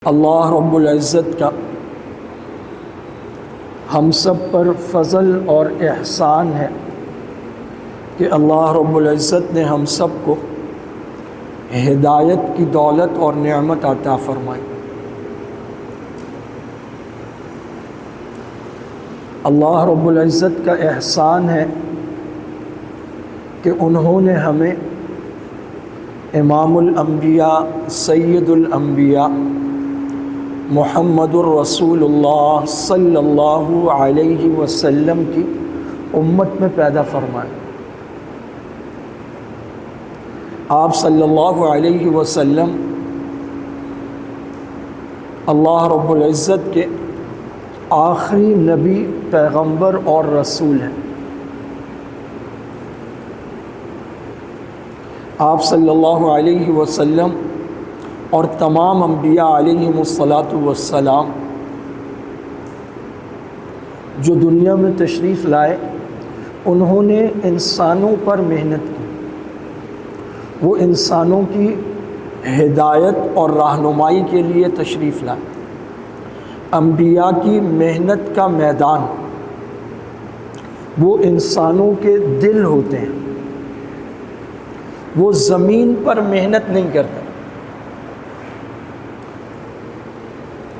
اللہ رب العزت کا ہم سب پر فضل اور احسان ہے کہ اللہ رب العزت نے ہم سب کو ہدایت کی دولت اور نعمت عطا فرمائی۔ اللہ رب العزت کا احسان ہے کہ انہوں نے ہمیں امام الانبیاء سید الانبیاء محمد الرسول اللہ صلی اللہ علیہ وسلم کی امت میں پیدا فرمایا۔ آپ صلی اللہ علیہ وسلم اللہ رب العزت کے آخری نبی، پیغمبر اور رسول ہیں۔ آپ صلی اللہ علیہ وسلم اور تمام انبیاء علیہم الصلاۃ والسلام جو دنیا میں تشریف لائے، انہوں نے انسانوں پر محنت کی، وہ انسانوں کی ہدایت اور رہنمائی کے لیے تشریف لائے۔ انبیاء کی محنت کا میدان وہ انسانوں کے دل ہوتے ہیں، وہ زمین پر محنت نہیں کرتے،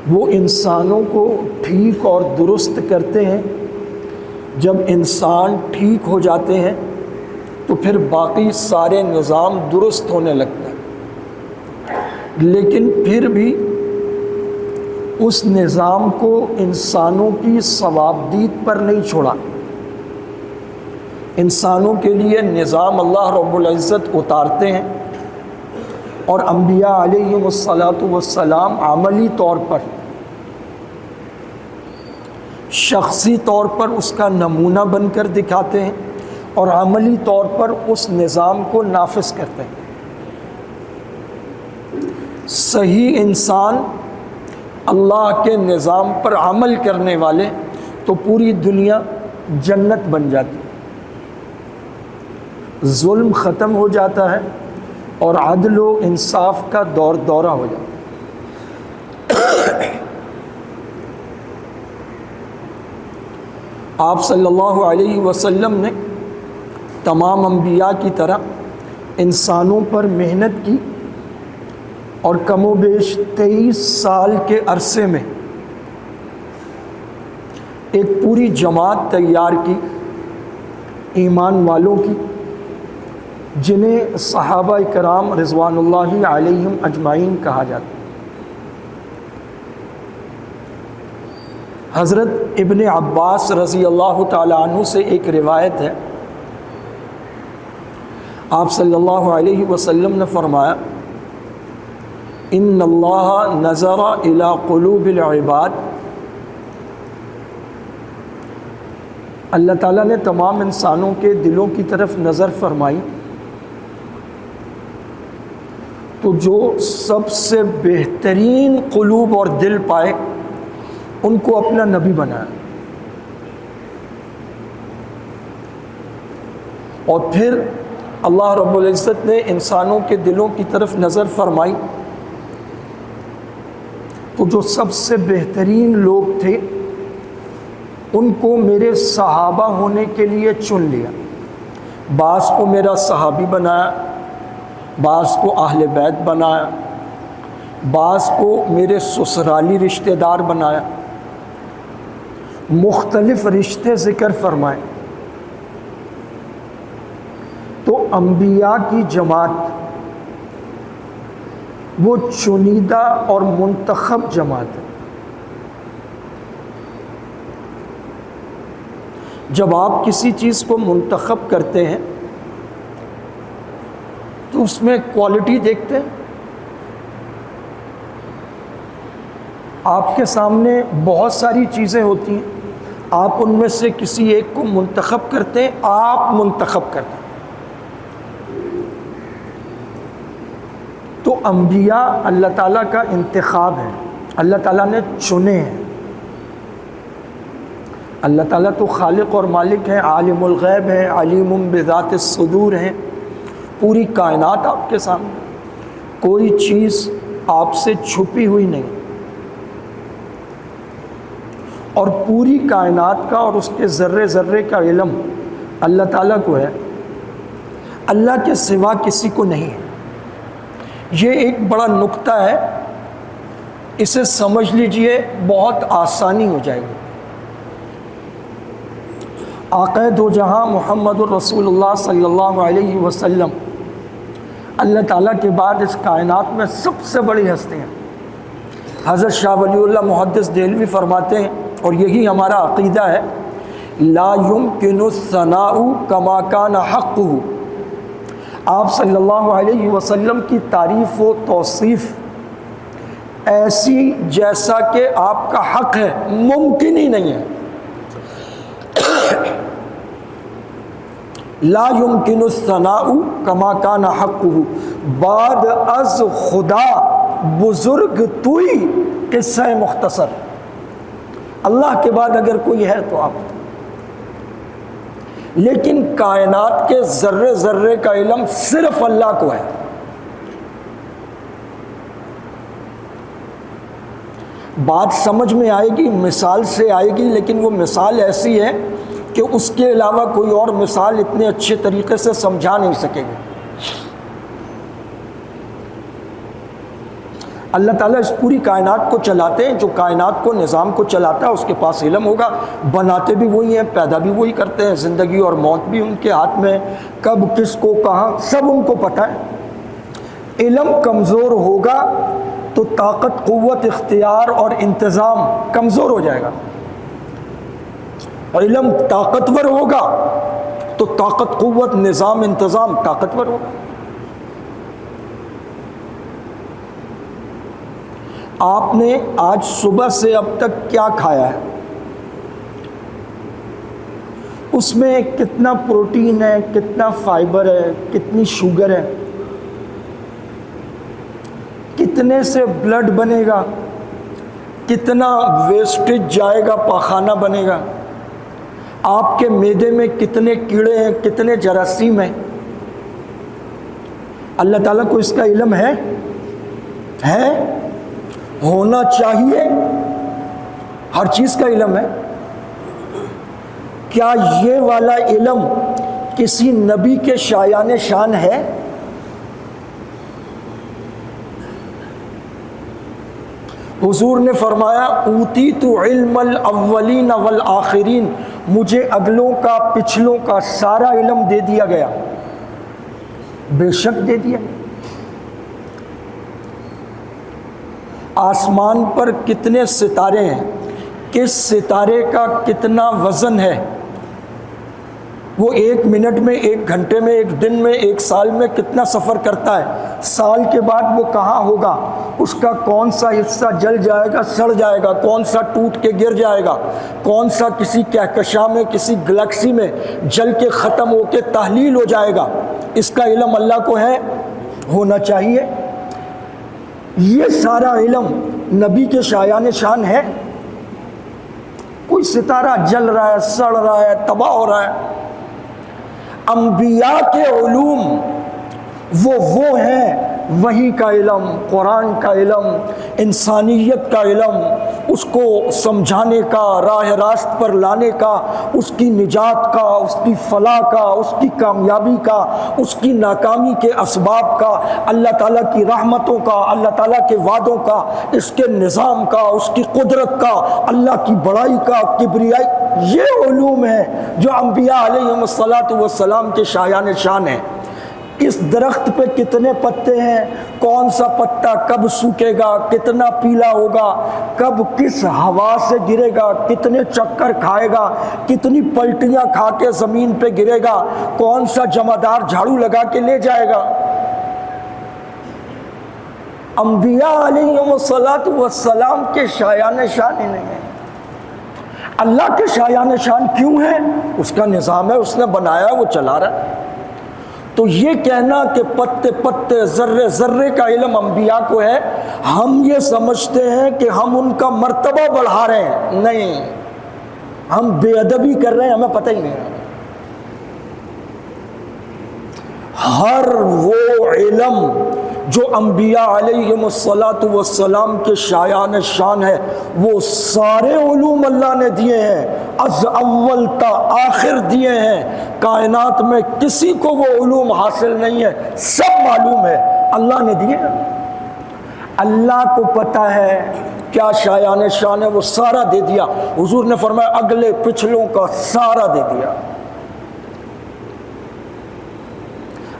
وہ انسانوں کو ٹھیک اور درست کرتے ہیں۔ جب انسان ٹھیک ہو جاتے ہیں تو پھر باقی سارے نظام درست ہونے لگتا ہے، لیکن پھر بھی اس نظام کو انسانوں کی ثوابدید پر نہیں چھوڑا۔ انسانوں کے لیے نظام اللہ رب العزت اتارتے ہیں، اور انبیاء علیہم الصلاۃ والسلام عملی طور پر، شخصی طور پر اس کا نمونہ بن کر دکھاتے ہیں، اور عملی طور پر اس نظام کو نافذ کرتے ہیں۔ صحیح انسان اللہ کے نظام پر عمل کرنے والے تو پوری دنیا جنت بن جاتی، ظلم ختم ہو جاتا ہے اور عدل و انصاف کا دورہ ہو جاتا ہے۔ آپ صلی اللہ علیہ وسلم نے تمام انبیاء کی طرح انسانوں پر محنت کی، اور کم و بیش 23 سال کے عرصے میں ایک پوری جماعت تیار کی ایمان والوں کی، جنہیں صحابہ کرام رضوان اللہ علیہم اجمعین کہا جاتا ہے۔ حضرت ابن عباس رضی اللہ تعالی عنہ سے ایک روایت ہے، آپ صلی اللہ علیہ وسلم نے فرمایا، ان اللہ نظر الی قلوب العباد، اللہ تعالیٰ نے تمام انسانوں کے دلوں کی طرف نظر فرمائی تو جو سب سے بہترین قلوب اور دل پائے ان کو اپنا نبی بنایا، اور پھر اللہ رب العزت نے انسانوں کے دلوں کی طرف نظر فرمائی تو جو سب سے بہترین لوگ تھے ان کو میرے صحابہ ہونے کے لیے چن لیا۔ بعض کو میرا صحابی بنایا، بعض کو اہل بیت بنایا، بعض کو میرے سسرالی رشتہ دار بنایا، مختلف رشتے ذکر فرمائے۔ تو انبیاء کی جماعت وہ چنیدہ اور منتخب جماعت ہے۔ جب آپ کسی چیز کو منتخب کرتے ہیں تو اس میں کوالٹی دیکھتے ہیں۔ آپ کے سامنے بہت ساری چیزیں ہوتی ہیں، آپ ان میں سے کسی ایک کو منتخب کرتے ہیں، آپ منتخب کرتے ہیں۔ تو انبیاء اللہ تعالیٰ کا انتخاب ہے، اللہ تعالیٰ نے چنے ہیں۔ اللہ تعالیٰ تو خالق اور مالک ہیں، عالم الغیب ہیں، علیم بذات الصدور ہیں۔ پوری کائنات آپ کے سامنے، کوئی چیز آپ سے چھپی ہوئی نہیں۔ اور پوری کائنات کا اور اس کے ذرے ذرے کا علم اللہ تعالیٰ کو ہے، اللہ کے سوا کسی کو نہیں ہے۔ یہ ایک بڑا نقطہ ہے، اسے سمجھ لیجئے، بہت آسانی ہو جائے گی۔ آقا دو جہاں محمد الرسول اللہ صلی اللہ علیہ وسلم اللہ تعالیٰ کے بعد اس کائنات میں سب سے بڑی ہستی ہیں۔ حضرت شاہ ولی اللہ محدث دہلوی فرماتے ہیں، اور یہی ہمارا عقیدہ ہے، لا يمکن الثناء کما کان حقہ۔ آپ صلی اللہ علیہ وسلم کی تعریف و توصیف ایسی جیسا کہ آپ کا حق ہے ممکن ہی نہیں ہے۔ لا يمکن الثناء کما کان حقہ، بعد از خدا بزرگ توئی، قصہ مختصر۔ اللہ کے بعد اگر کوئی ہے تو آپ، لیکن کائنات کے ذرے ذرے کا علم صرف اللہ کو ہے۔ بات سمجھ میں آئے گی، مثال سے آئے گی، لیکن وہ مثال ایسی ہے کہ اس کے علاوہ کوئی اور مثال اتنے اچھے طریقے سے سمجھا نہیں سکے گی۔ اللہ تعالیٰ اس پوری کائنات کو چلاتے ہیں، جو کائنات کو نظام کو چلاتا ہے اس کے پاس علم ہوگا، بناتے بھی وہی ہیں، پیدا بھی وہی کرتے ہیں، زندگی اور موت بھی ان کے ہاتھ میں، کب کس کو کہاں سب ان کو پتہ ہے۔ علم کمزور ہوگا تو طاقت قوت اختیار اور انتظام کمزور ہو جائے گا، اور علم طاقتور ہوگا تو طاقت قوت نظام انتظام طاقتور ہوگا۔ آپ نے آج صبح سے اب تک کیا کھایا ہے؟ اس میں کتنا پروٹین ہے، کتنا فائبر ہے، کتنی شوگر ہے، کتنے سے بلڈ بنے گا، کتنا ویسٹیج جائے گا، پاخانہ بنے گا، آپ کے معدے میں کتنے کیڑے ہیں، کتنے جراثیم ہیں۔ اللہ تعالیٰ کو اس کا علم ہے، ہونا چاہیے، ہر چیز کا علم ہے۔ کیا یہ والا علم کسی نبی کے شایان شان ہے؟ حضور نے فرمایا اوتیت علم الاولین والآخرین، مجھے اگلوں کا پچھلوں کا سارا علم دے دیا گیا۔ بے شک دے دیا۔ آسمان پر کتنے ستارے ہیں، کس ستارے کا کتنا وزن ہے، وہ ایک منٹ میں، ایک گھنٹے میں، ایک دن میں، ایک سال میں کتنا سفر کرتا ہے، سال کے بعد وہ کہاں ہوگا، اس کا کون سا حصہ جل جائے گا، سڑ جائے گا، کون سا ٹوٹ کے گر جائے گا، کون سا کسی کہکشاں میں، کسی گلیکسی میں جل کے ختم ہو کے تحلیل ہو جائے گا، اس کا علم اللہ کو ہے، ہونا چاہیے۔ یہ سارا علم نبی کے شایان شان ہے؟ کوئی ستارہ جل رہا ہے، سڑ رہا ہے، تباہ ہو رہا ہے۔ انبیاء کے علوم وہ ہیں، وحی کا علم، قرآن کا علم، انسانیت کا علم، اس کو سمجھانے کا، راہ راست پر لانے کا، اس کی نجات کا، اس کی فلاح کا، اس کی کامیابی کا، اس کی ناکامی کے اسباب کا، اللہ تعالیٰ کی رحمتوں کا، اللہ تعالیٰ کے وعدوں کا، اس کے نظام کا، اس کی قدرت کا، اللہ کی بڑائی کا، کبریائی، یہ علوم ہیں جو انبیاء علیہم الصلاۃ کے شایان شان ہیں۔ اس درخت پہ کتنے پتے ہیں، کون سا پتا کب سوکھے گا، کتنا پیلا ہوگا، کب کس ہوا سے گرے گا، کتنے چکر کھائے گا، کتنی پلٹیاں کھا کے زمین پہ گرے گا، کون سا جمعدار جھاڑو لگا کے لے جائے گا۔ انبیاء علیہم السلام کے شایان شان ہی نہیں ہے۔ اللہ کے شایان شان کیوں ہے؟ اس کا نظام ہے، اس نے بنایا، وہ چلا رہا ہے۔ تو یہ کہنا کہ پتے پتے ذرے ذرے کا علم انبیاء کو ہے، ہم یہ سمجھتے ہیں کہ ہم ان کا مرتبہ بڑھا رہے ہیں، نہیں، ہم بے ادبی کر رہے ہیں، ہمیں پتہ ہی نہیں ہے۔ ہر وہ علم جو انبیاء علیہم الصلاۃ والسلام کے شایان شان ہے وہ سارے علوم اللہ نے دیے ہیں، از اول تا آخر دیے ہیں، کائنات میں کسی کو وہ علوم حاصل نہیں ہے، سب معلوم ہے، اللہ نے دیے۔ اللہ کو پتہ ہے کیا شایان شان ہے، وہ سارا دے دیا۔ حضور نے فرمایا اگلے پچھلوں کا سارا دے دیا۔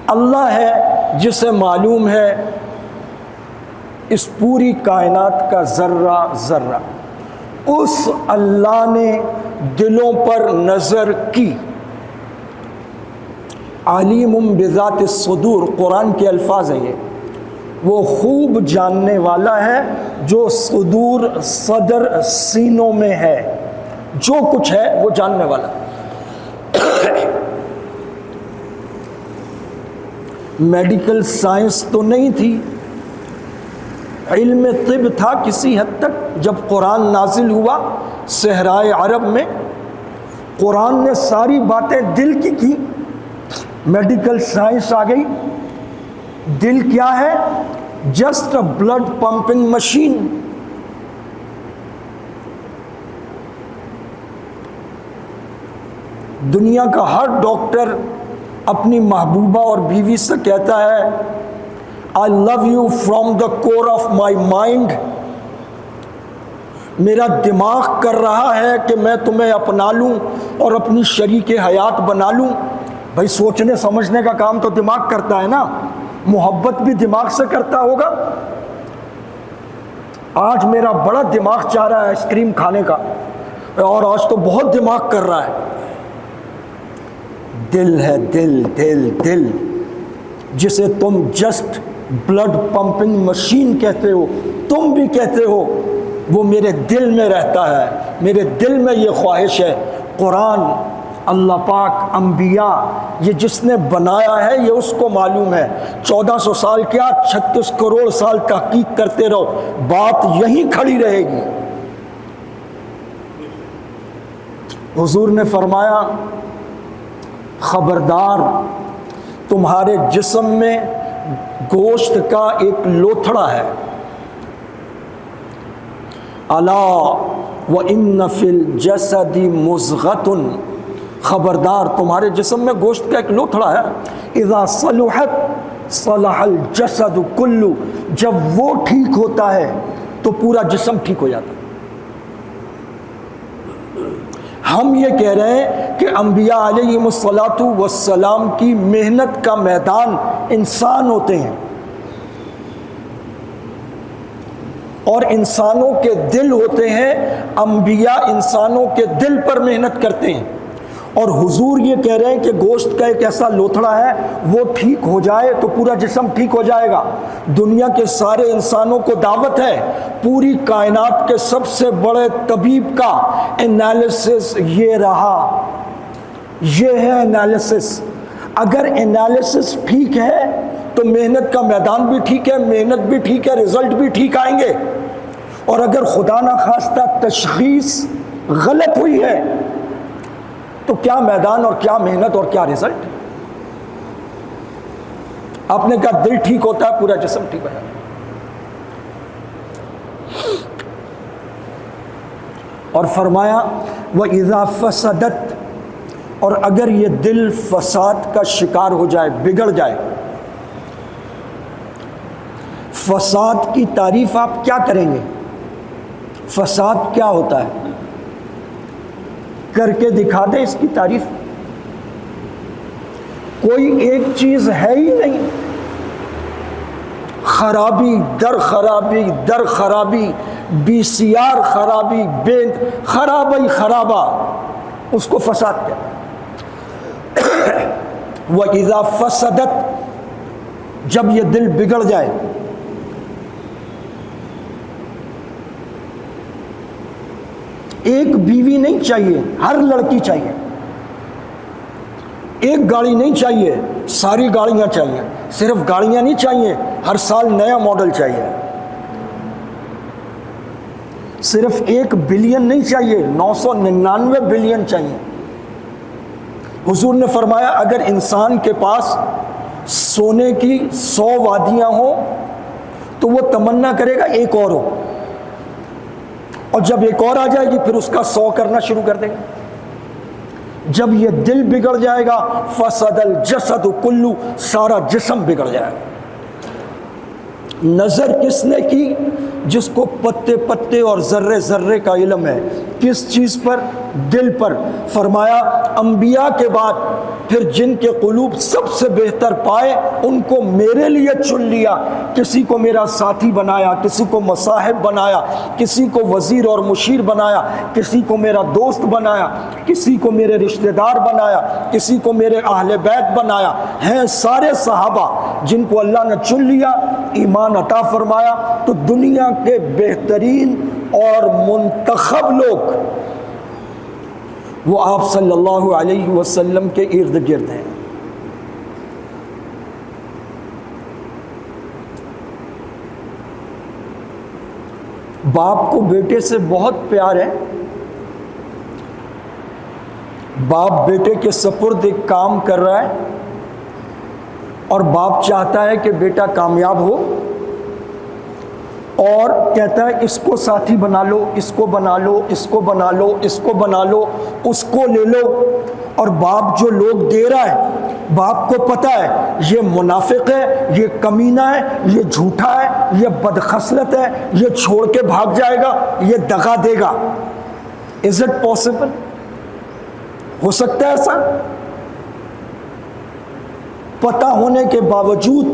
اللہ ہے جسے معلوم ہے اس پوری کائنات کا ذرہ ذرہ، اس اللہ نے دلوں پر نظر کی۔ علیم بذات الصدور قرآن کے الفاظ ہیں یہ، وہ خوب جاننے والا ہے جو صدور صدر سینوں میں ہے، جو کچھ ہے وہ جاننے والا۔ میڈیکل سائنس تو نہیں تھی، علم طب تھا کسی حد تک۔ جب قرآن نازل ہوا صحرائے عرب میں، قرآن نے ساری باتیں دل کی میڈیکل سائنس آ گئی۔ دل کیا ہے؟ Just a blood pumping machine. دنیا کا ہر ڈاکٹر اپنی محبوبہ اور بیوی سے کہتا ہے I love you from the core of my mind۔ میرا دماغ کر رہا ہے کہ میں تمہیں اپنا لوں اور اپنی شریک حیات بنا لوں۔ بھائی سوچنے سمجھنے کا کام تو دماغ کرتا ہے نا، محبت بھی دماغ سے کرتا ہوگا۔ آج میرا بڑا دماغ چاہ رہا ہے آئس کریم کھانے کا، اور آج تو بہت دماغ کر رہا ہے۔ دل ہے، دل دل دل، جسے تم جسٹ بلڈ پمپنگ مشین کہتے ہو، تم بھی کہتے ہو، وہ میرے دل میں رہتا ہے، میرے دل میں یہ خواہش ہے۔ قرآن، اللہ پاک، انبیاء، یہ جس نے بنایا ہے یہ اس کو معلوم ہے۔ 1400 سال کیا 36 کروڑ سال تحقیق کرتے رہو، بات یہیں کھڑی رہے گی۔ حضور نے فرمایا خبردار، تمہارے جسم میں گوشت کا ایک لوتھڑا ہے، الا وان فی الجسد مضغۃ، خبردار تمہارے جسم میں گوشت کا ایک لوتھڑا ہے، اذا صلحت صلح الجسد کلو، جب وہ ٹھیک ہوتا ہے تو پورا جسم ٹھیک ہو جاتا ہے۔ ہم یہ کہہ رہے ہیں کہ انبیاء علیہم الصلاۃ والسلام کی محنت کا میدان انسان ہوتے ہیں، اور انسانوں کے دل ہوتے ہیں، انبیاء انسانوں کے دل پر محنت کرتے ہیں۔ اور حضور یہ کہہ رہے ہیں کہ گوشت کا ایک ایسا لوتھڑا ہے، وہ ٹھیک ہو جائے تو پورا جسم ٹھیک ہو جائے گا۔ دنیا کے سارے انسانوں کو دعوت ہے، پوری کائنات کے سب سے بڑے طبیب کا انالیسس یہ رہا، یہ ہے انالیسس۔ اگر انالیسس ٹھیک ہے تو محنت کا میدان بھی ٹھیک ہے، محنت بھی ٹھیک ہے، رزلٹ بھی ٹھیک آئیں گے۔ اور اگر خدا نخواستہ تشخیص غلط ہوئی ہے تو کیا میدان اور کیا محنت اور کیا رزلٹ؟ آپ نے کہا دل ٹھیک ہوتا ہے پورا جسم ٹھیک ہو جاتا ہے۔ اور فرمایا وَإِذَا فَسَدَتْ، اور اگر یہ دل فساد کا شکار ہو جائے، بگڑ جائے۔ فساد کی تعریف آپ کیا کریں گے؟ فساد کیا ہوتا ہے؟ کر کے دکھا دیں اس کی تعریف۔ کوئی ایک چیز ہے ہی نہیں، خرابی در خرابی در خرابی، BCR خرابی، خرابی خرابہ، اس کو فساد کہتے ہیں۔ وَإِذَا فَسَدَتْ، جب یہ دل بگڑ جائے۔ ایک بیوی نہیں چاہیے، ہر لڑکی چاہیے۔ ایک گاڑی نہیں چاہیے، ساری گاڑیاں چاہیے۔ صرف گاڑیاں نہیں چاہیے، ہر سال نیا ماڈل چاہیے۔ صرف 1 بلین نہیں چاہیے، 999 بلین چاہیے۔ حضور نے فرمایا اگر انسان کے پاس سونے کی 100 وادیاں ہوں تو وہ تمنا کرے گا ایک اور ہو، اور جب ایک اور آ جائے گی پھر اس کا 100 کرنا شروع کر دے گا۔ جب یہ دل بگڑ جائے گا فسد الجسد کلو، سارا جسم بگڑ جائے گا۔ نظر کس نے کی؟ جس کو پتے پتے اور ذرے ذرے کا علم ہے۔ کس چیز پر؟ دل پر۔ فرمایا انبیاء کے بعد پھر جن کے قلوب سب سے بہتر پائے ان کو میرے لیے چن لیا، کسی کو میرا ساتھی بنایا، کسی کو مصاحب بنایا، کسی کو وزیر اور مشیر بنایا، کسی کو میرا دوست بنایا، کسی کو میرے رشتہ دار بنایا، کسی کو میرے اہل بیت بنایا۔ ہیں سارے صحابہ جن کو اللہ نے چن لیا، ایمان عطا فرمایا، تو دنیا کے بہترین اور منتخب لوگ وہ آپ صلی اللہ علیہ وسلم کے ارد گرد ہیں۔ باپ کو بیٹے سے بہت پیار ہے، باپ بیٹے کے سپرد ایک کام کر رہا ہے اور باپ چاہتا ہے کہ بیٹا کامیاب ہو، اور کہتا ہے اس کو ساتھی بنا لو، اس کو بنا لو، اس کو بنا لو، اس کو بنا لو، اس کو لے لو۔ اور باپ جو لوگ دے رہا ہے، باپ کو پتہ ہے یہ منافق ہے، یہ کمینہ ہے، یہ جھوٹا ہے، یہ بدخصلت ہے، یہ چھوڑ کے بھاگ جائے گا، یہ دغا دے گا۔ Is it possible? ہو سکتا ہے ایسا؟ پتہ ہونے کے باوجود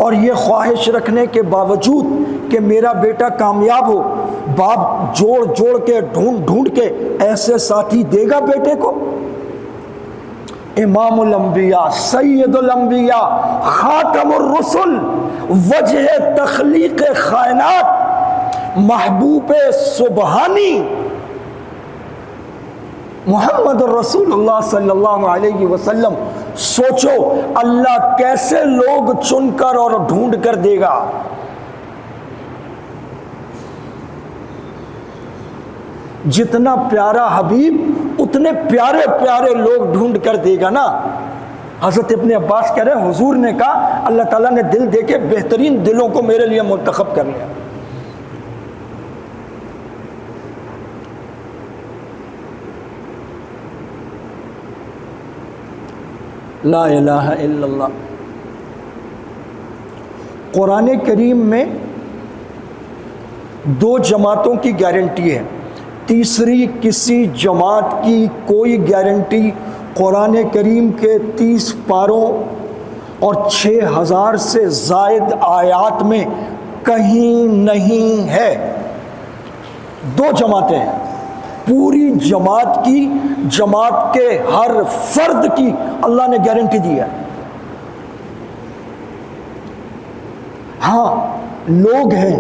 اور یہ خواہش رکھنے کے باوجود کہ میرا بیٹا کامیاب ہو، باپ جوڑ جوڑ کے ڈھونڈ ڈھونڈ کے ایسے ساتھی دے گا بیٹے کو؟ امام الانبیاء، سید الانبیاء، خاتم الرسل، وجہ تخلیق کائنات، محبوب سبحانی محمد الرسول اللہ صلی اللہ علیہ وسلم۔ سوچو اللہ کیسے لوگ چن کر اور ڈھونڈ کر دے گا۔ جتنا پیارا حبیب اتنے پیارے پیارے لوگ ڈھونڈ کر دے گا نا۔ حضرت ابن عباس کہہ رہے حضور نے کہا اللہ تعالیٰ نے دل دے کے بہترین دلوں کو میرے لیے منتخب کر لیا۔ لا الہ الا اللہ۔ قرآن کریم میں 2 جماعتوں کی گارنٹی ہے، تیسری کسی جماعت کی کوئی گارنٹی قرآن کریم کے 30 پاروں اور 6000 سے زائد آیات میں کہیں نہیں ہے۔ 2 جماعتیں ہیں، پوری جماعت کی، جماعت کے ہر فرد کی اللہ نے گارنٹی دی ہے۔ ہاں لوگ ہیں،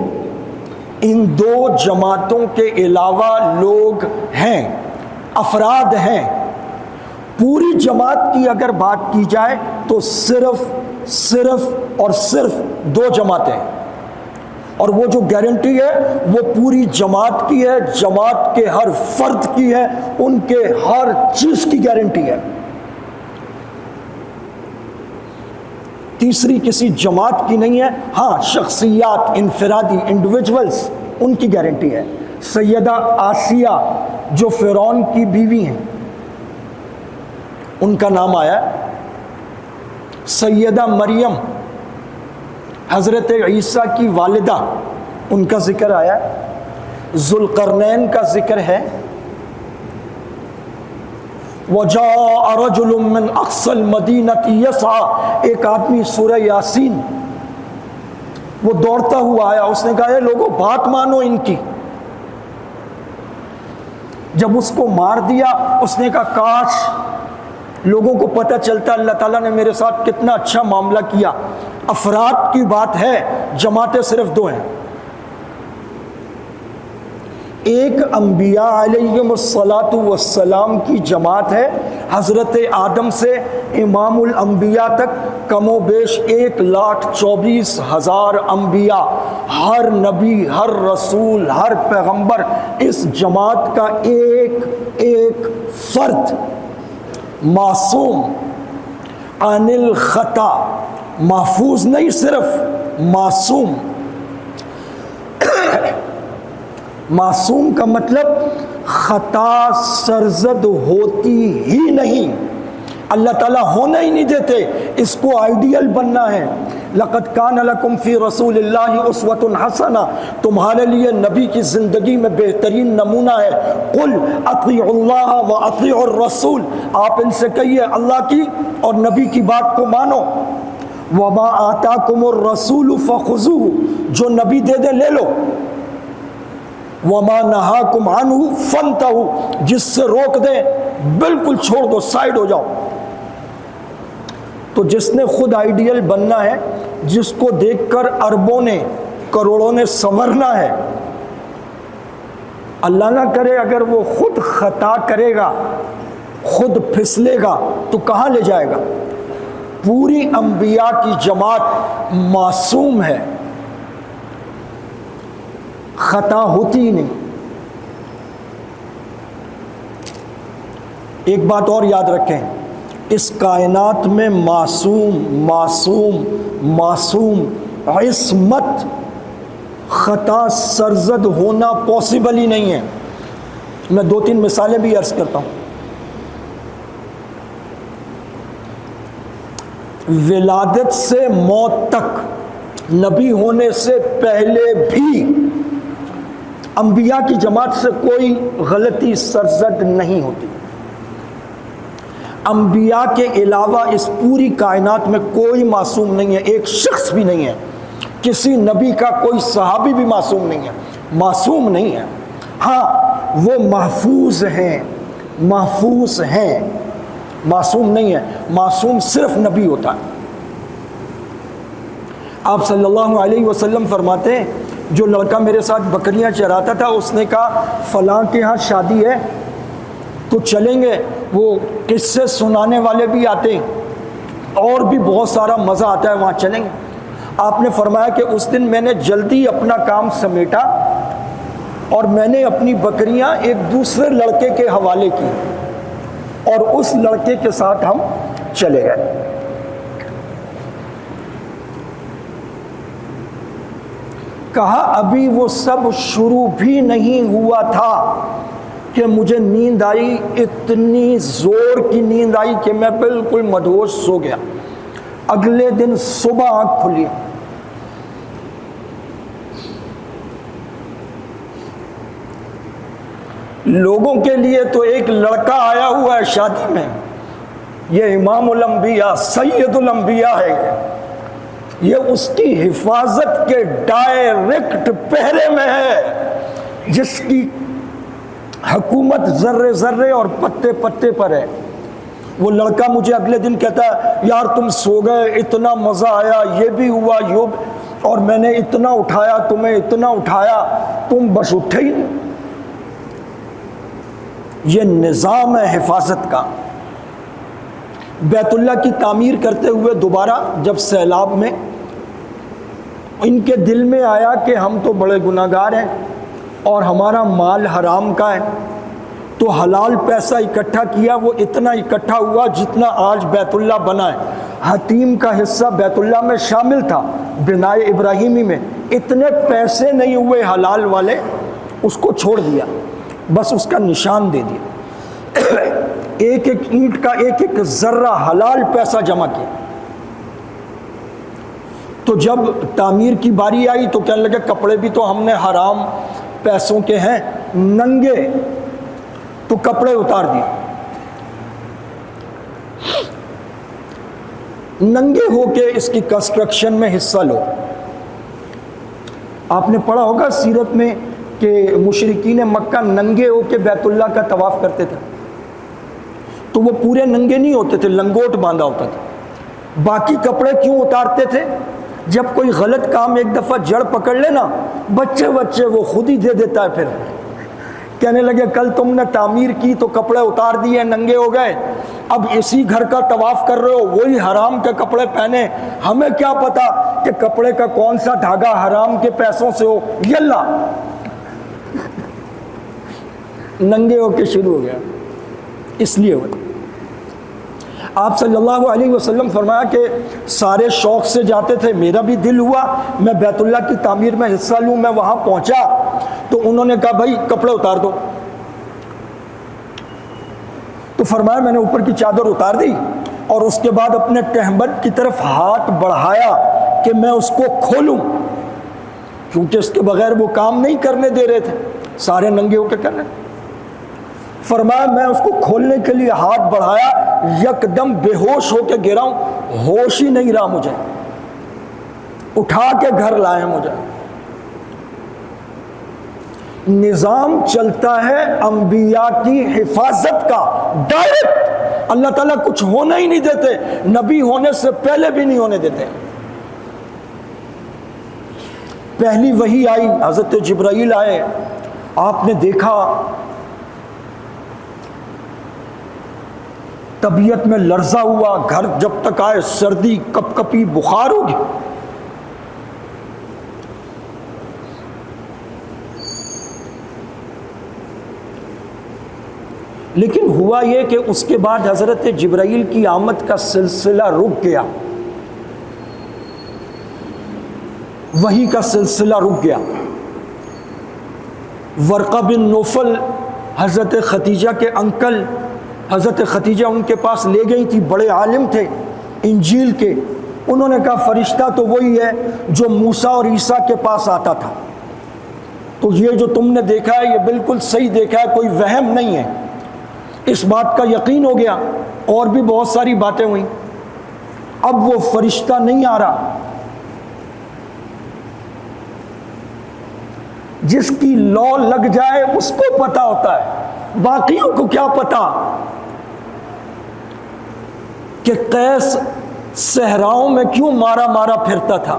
ان 2 جماعتوں کے علاوہ لوگ ہیں، افراد ہیں۔ پوری جماعت کی اگر بات کی جائے تو صرف اور صرف 2 جماعتیں ہیں، اور وہ جو گارنٹی ہے وہ پوری جماعت کی ہے، جماعت کے ہر فرد کی ہے، ان کے ہر چیز کی گارنٹی ہے۔ تیسری کسی جماعت کی نہیں ہے۔ ہاں شخصیات، انفرادی انڈیویجولز، ان کی گارنٹی ہے۔ سیدہ آسیہ جو فرعون کی بیوی ہیں ان کا نام آیا ہے، سیدہ مریم حضرت عیسیٰ کی والدہ ان کا ذکر آیا ہے، ذوالقرنین کا ذکر ہے، وَجَاءَ رَجُلٌ مِّنْ أَقْصَى الْمَدِينَةِ يَسْعَىٰ، ایک آدمی سورہ یاسین وہ دوڑتا ہوا آیا، اس نے کہا اے لوگوں بات مانو ان کی۔ جب اس کو مار دیا اس نے کہا کاش لوگوں کو پتہ چلتا اللہ تعالیٰ نے میرے ساتھ کتنا اچھا معاملہ کیا۔ افراد کی بات ہے، جماعتیں صرف 2 ہیں۔ ایک انبیاء علیہم الصلاۃ والسلام کی جماعت ہے، حضرت آدم سے امام الانبیاء تک کم و بیش 1,24,000 انبیاء، ہر نبی، ہر رسول، ہر پیغمبر اس جماعت کا ایک فرد معصوم عن الخطا، محفوظ نہیں صرف معصوم. معصوم کا مطلب خطا سرزد ہوتی ہی نہیں، اللہ تعالیٰ ہونا ہی نہیں دیتے. اس کو آئیڈیل بننا ہے. لقد کان لکم فی رسول اللہ اسوۃ حسنہ، تمہارے لیے نبی کی زندگی میں بہترین نمونہ ہے. قل اطیعوا اللہ و اطیعوا الرسول، آپ ان سے کہیے اللہ کی اور نبی کی بات کو مانو. وما آتاکم الرسول فخذوہ، جو نبی دے دے لے لو. وما نہاکم عنہ فانتہوا، جس سے روک دیں بالکل چھوڑ دو، سائڈ ہو جاؤ. تو جس نے خود آئیڈیل بننا ہے، جس کو دیکھ کر اربوں نے کروڑوں نے سنورنا ہے، اللہ نہ کرے اگر وہ خود خطا کرے گا، خود پھسلے گا تو کہاں لے جائے گا؟ پوری انبیاء کی جماعت معصوم ہے، خطا ہوتی ہی نہیں. ایک بات اور یاد رکھیں، اس کائنات میں معصوم عصمت، خطا سرزد ہونا پاسبل ہی نہیں ہے. میں 2-3 مثالیں بھی عرض کرتا ہوں. ولادت سے موت تک، نبی ہونے سے پہلے بھی انبیاء کی جماعت سے کوئی غلطی سرزد نہیں ہوتی. انبیاء کے علاوہ اس پوری کائنات میں کوئی معصوم نہیں ہے، ایک شخص بھی نہیں ہے. کسی نبی کا کوئی صحابی بھی معصوم نہیں ہے، معصوم نہیں ہے. ہاں وہ محفوظ ہیں، معصوم نہیں ہے. معصوم صرف نبی ہوتا ہے. آپ صلی اللہ علیہ وسلم فرماتے ہیں جو لڑکا میرے ساتھ بکریاں چراتا تھا، اس نے کہا فلاں کے ہاں شادی ہے تو چلیں گے. وہ قصے سنانے والے بھی آتے ہیں اور بھی بہت سارا مزہ آتا ہے، وہاں چلیں گے. آپ نے فرمایا کہ اس دن میں نے جلدی اپنا کام سمیٹا اور میں نے اپنی بکریاں ایک دوسرے لڑکے کے حوالے کی اور اس لڑکے کے ساتھ ہم چلے گئے. کہا ابھی وہ سب شروع بھی نہیں ہوا تھا کہ مجھے نیند آئی، اتنی زور کی نیند آئی کہ میں بالکل مدہوش سو گیا. اگلے دن صبح آنکھ کھلی. لوگوں کے لیے تو ایک لڑکا آیا ہوا ہے شادی میں، یہ امام الانبیاء سید الانبیاء ہے، یہ اس کی حفاظت کے ڈائریکٹ پہرے میں ہے، جس کی حکومت ذرے ذرے اور پتے پتے پر ہے. وہ لڑکا مجھے اگلے دن کہتا ہے یار تم سو گئے، اتنا مزہ آیا، یہ بھی ہوا، اور میں نے اتنا اٹھایا، تمہیں اتنا اٹھایا، تم بس اٹھے ہی نہیں. یہ نظام ہے حفاظت کا. بیت اللہ کی تعمیر کرتے ہوئے دوبارہ جب سیلاب میں ان کے دل میں آیا کہ ہم تو بڑے گناہگار ہیں اور ہمارا مال حرام کا ہے، تو حلال پیسہ اکٹھا کیا. وہ اتنا اکٹھا ہوا جتنا آج بیت اللہ بنا ہے. حتیم کا حصہ بیت اللہ میں شامل تھا، بنائے ابراہیمی میں. اتنے پیسے نہیں ہوئے حلال والے، اس کو چھوڑ دیا، بس اس کا نشان دے دیا. ایک ایک اینٹ کا ایک ایک ذرہ حلال پیسہ جمع کیا. تو جب تعمیر کی باری آئی تو کہنے لگے کپڑے بھی تو ہم نے حرام پیسوں کے ہیں، ننگے، تو کپڑے اتار دیے. ننگے ہو کے اس کی کنسٹرکشن میں حصہ لو. آپ نے پڑھا ہوگا سیرت میں کہ مشرکین مکہ ننگے ہو کے بیت اللہ کا طواف کرتے تھے. تو وہ پورے ننگے نہیں ہوتے تھے، لنگوٹ باندھا ہوتا تھا. باقی کپڑے کیوں اتارتے تھے؟ جب کوئی غلط کام ایک دفعہ جڑ پکڑ لے نا، بچے وہ خود ہی دے دیتا ہے. پھر کہنے لگے کل تم نے تعمیر کی تو کپڑے اتار دیے، ننگے ہو گئے، اب اسی گھر کا طواف کر رہے ہو، وہی حرام کے کپڑے پہنے، ہمیں کیا پتا کہ کپڑے کا کون سا دھاگا حرام کے پیسوں سے ہو. یلا ننگے ہو کے شروع ہو گیا. اس لیے آپ صلی اللہ علیہ وسلم فرمایا کہ سارے شوق سے جاتے تھے، میرا بھی دل ہوا میں بیت اللہ کی تعمیر میں حصہ لوں۔ میں وہاں پہنچا تو انہوں نے کہا بھائی کپڑے اتار دو، تو فرمایا میں نے اوپر کی چادر اتار دی اور اس کے بعد اپنے تہبند کی طرف ہاتھ بڑھایا کہ میں اس کو کھولوں، کیونکہ اس کے بغیر وہ کام نہیں کرنے دے رہے تھے، سارے ننگے ہو کے کر رہے۔ فرمایا میں اس کو کھولنے کے لیے ہاتھ بڑھایا، یکدم بے ہوش ہو کے گرا ہوں، ہوش ہی نہیں رہا مجھے، اٹھا کے گھر لائے مجھے۔ نظام چلتا ہے انبیاء کی حفاظت کا، ڈائریکٹ اللہ تعالیٰ کچھ ہونا ہی نہیں دیتے، نبی ہونے سے پہلے بھی نہیں ہونے دیتے۔ پہلی وحی آئی، حضرت جبرائیل آئے، آپ نے دیکھا طبیعت میں لرزہ ہوا، گھر جب تک آئے سردی کپ کپی بخار ہوگی۔ لیکن ہوا یہ کہ اس کے بعد حضرت جبرائیل کی آمد کا سلسلہ رک گیا، وحی کا سلسلہ رک گیا۔ ورقہ بن نوفل حضرت خدیجہ کے انکل، حضرت خدیجہ ان کے پاس لے گئی تھی، بڑے عالم تھے انجیل کے، انہوں نے کہا فرشتہ تو وہی ہے جو موسیٰ اور عیسیٰ کے پاس آتا تھا، تو یہ جو تم نے دیکھا ہے یہ بالکل صحیح دیکھا ہے، کوئی وہم نہیں ہے۔ اس بات کا یقین ہو گیا، اور بھی بہت ساری باتیں ہوئیں۔ اب وہ فرشتہ نہیں آ رہا، جس کی لو لگ جائے اس کو پتا ہوتا ہے، باقیوں کو کیا پتا کہ قیس صحراؤں میں کیوں مارا مارا پھرتا تھا۔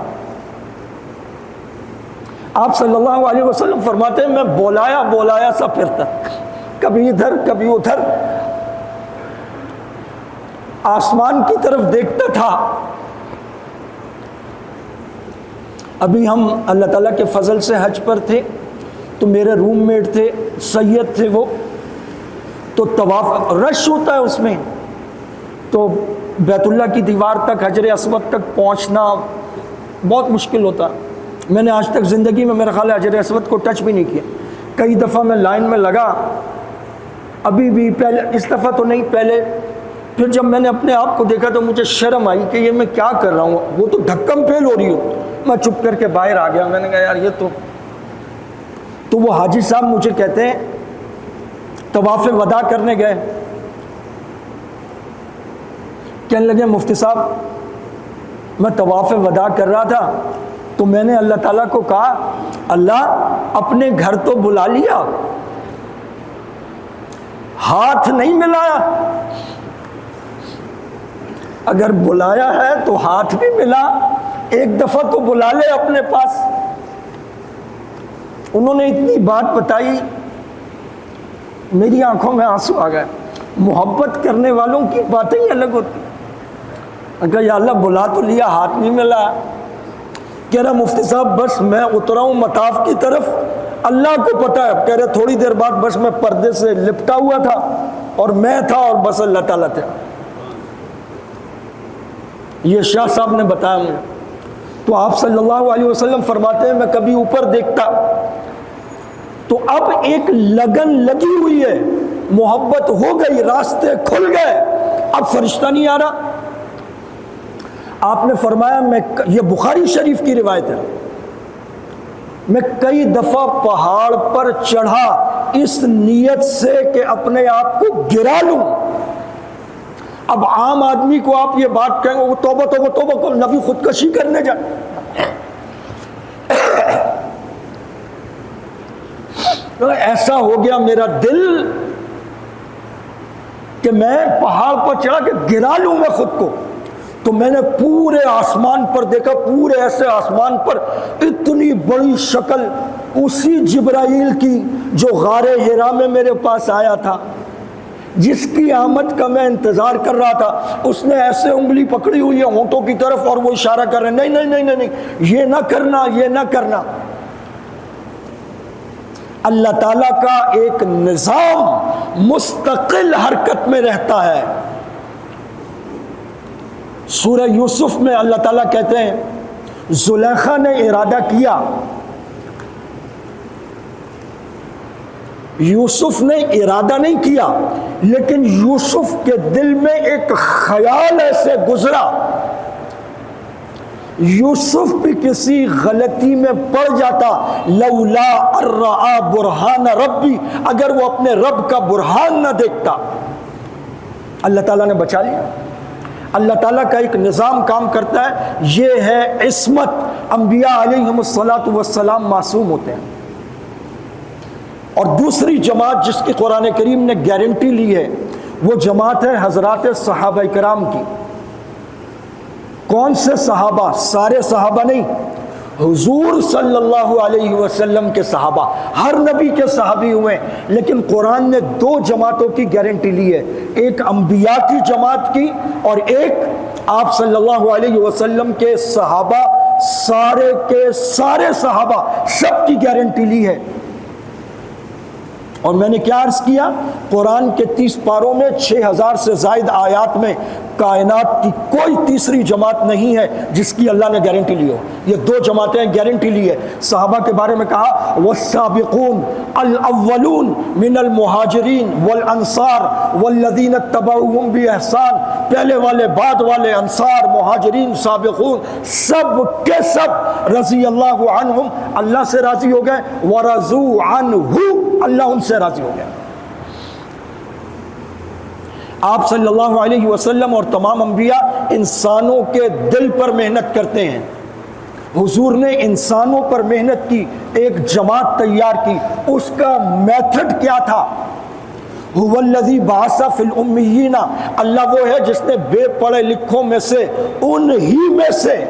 آپ صلی اللہ علیہ وسلم فرماتے ہیں میں بولایا بولایا سا پھرتا، کبھی ادھر کبھی ادھر، آسمان کی طرف دیکھتا تھا۔ ابھی ہم اللہ تعالیٰ کے فضل سے حج پر تھے، تو میرے روم میٹ تھے، سید تھے وہ، تو طواف رش ہوتا ہے اس میں، تو بیت اللہ کی دیوار تک حجر اسود تک پہنچنا بہت مشکل ہوتا۔ میں نے آج تک زندگی میں میرا خیال ہے حجر اسود کو ٹچ بھی نہیں کیا۔ کئی دفعہ میں لائن میں لگا، ابھی بھی پہلے، اس دفعہ تو نہیں پہلے، پھر جب میں نے اپنے آپ کو دیکھا تو مجھے شرم آئی کہ یہ میں کیا کر رہا ہوں، وہ تو دھکم پھیل ہو رہی ہو۔ میں چپ کر کے باہر آ گیا، میں نے کہا یار یہ تو وہ حاجی صاحب مجھے کہتے ہیں طواف وداع کرنے گئے، کہنے لگے مفتی صاحب میں طواف وداع کر رہا تھا تو میں نے اللہ تعالیٰ کو کہا اللہ اپنے گھر تو بلا لیا، ہاتھ نہیں ملایا، اگر بلایا ہے تو ہاتھ بھی ملا، ایک دفعہ تو بلا لے اپنے پاس۔ انہوں نے اتنی بات بتائی، میری آنکھوں میں آنسو آ گئے۔ محبت کرنے والوں کی باتیں ہی الگ ہوتی۔ اگر یا اللہ بلا تو لیا، ہاتھ نہیں ملا۔ کہہ رہا مفتی صاحب بس میں اترا ہوں مطاف کی طرف، اللہ کو پتا ہے، کہہ رہے تھوڑی دیر بعد بس میں پردے سے لپٹا ہوا تھا اور میں تھا اور بس اللہ تعالیٰ تھا۔ یہ شاہ صاحب نے بتایا مجھے۔ تو آپ صلی اللہ علیہ وسلم فرماتے ہیں میں کبھی اوپر دیکھتا تو اب ایک لگن لگی ہوئی ہے، محبت ہو گئی، راستے کھل گئے، اب فرشتہ نہیں آ رہا۔ آپ نے فرمایا یہ بخاری شریف کی روایت ہے، میں کئی دفعہ پہاڑ پر چڑھا اس نیت سے کہ اپنے آپ کو گرا لوں۔ اب عام آدمی کو آپ یہ بات کہیں گے وہ توبہ توبہ توبہ کو نبی خودکشی کرنے جائے، ایسا ہو گیا میرا دل کہ میں پہاڑ پر چڑھا کے گرا لوں میں خود کو۔ تو میں نے پورے آسمان پر دیکھا، پورے ایسے آسمان پر اتنی بڑی شکل اسی جبرائیل کی جو غار حرا میں میرے پاس آیا تھا، جس کی آمد کا میں انتظار کر رہا تھا۔ اس نے ایسے انگلی پکڑی ہوئی ہے ہونٹوں کی طرف اور وہ اشارہ کر رہے ہیں نہیں نہیں نہیں نہیں نہیں، یہ نہ کرنا، یہ نہ کرنا۔ اللہ تعالیٰ کا ایک نظام مستقل حرکت میں رہتا ہے۔ سورہ یوسف میں اللہ تعالیٰ کہتے ہیں زلیخا نے ارادہ کیا، یوسف نے ارادہ نہیں کیا، لیکن یوسف کے دل میں ایک خیال ایسے گزرا، یوسف بھی کسی غلطی میں پڑ جاتا، لولا ارآ برہان ربی، اگر وہ اپنے رب کا برہان نہ دیکھتا۔ اللہ تعالیٰ نے بچا لیا۔ اللہ تعالیٰ کا ایک نظام کام کرتا ہے، یہ ہے عصمت۔ انبیاء علیہم الصلاۃ والسلام معصوم ہوتے ہیں۔ اور دوسری جماعت جس کی قرآن کریم نے گارنٹی لی ہے وہ جماعت ہے حضرات صحابہ کرام کی۔ کون سے صحابہ؟ سارے صحابہ نہیں، حضور صلی اللہ علیہ وسلم کے صحابہ، ہر نبی کے صحابی ہوئے، لیکن قرآن نے دو جماعتوں کی گارنٹی لی ہے، ایک انبیاء کی جماعت کی اور ایک آپ صلی اللہ علیہ وسلم کے صحابہ، سارے کے سارے صحابہ سب کی گارنٹی لی ہے۔ اور میں نے کیا عرض کیا، قرآن کے 30 پاروں میں 6000 سے زائد آیات میں کائنات کی کوئی تیسری جماعت نہیں ہے جس کی اللہ نے گارنٹی لی ہو۔ یہ دو جماعتیں گارنٹی لی ہے۔ صحابہ کے بارے میں کہا والسابقون الاولون من المہاجرین والانصار والذین اتبعوہم باحسان، پہلے والے بعد والے، انصار مہاجرین سابقون، سب کے سب رضی اللہ عنہم، اللہ سے راضی ہو گئے، ورضوا عنہ، اللہ ان سے راضی ہو گیا۔ آپ صلی اللہ علیہ وسلم اور تمام انبیاء انسانوں کے دل پر محنت کرتے ہیں۔ حضور نے انسانوں پر محنت کی، ایک جماعت تیار کی، اس کا میتھڈ کیا تھا؟ هو الذی بعث فی الامیین، اللہ وہ ہے جس نے بے پڑھے لکھوں میں سے، انہی میں سے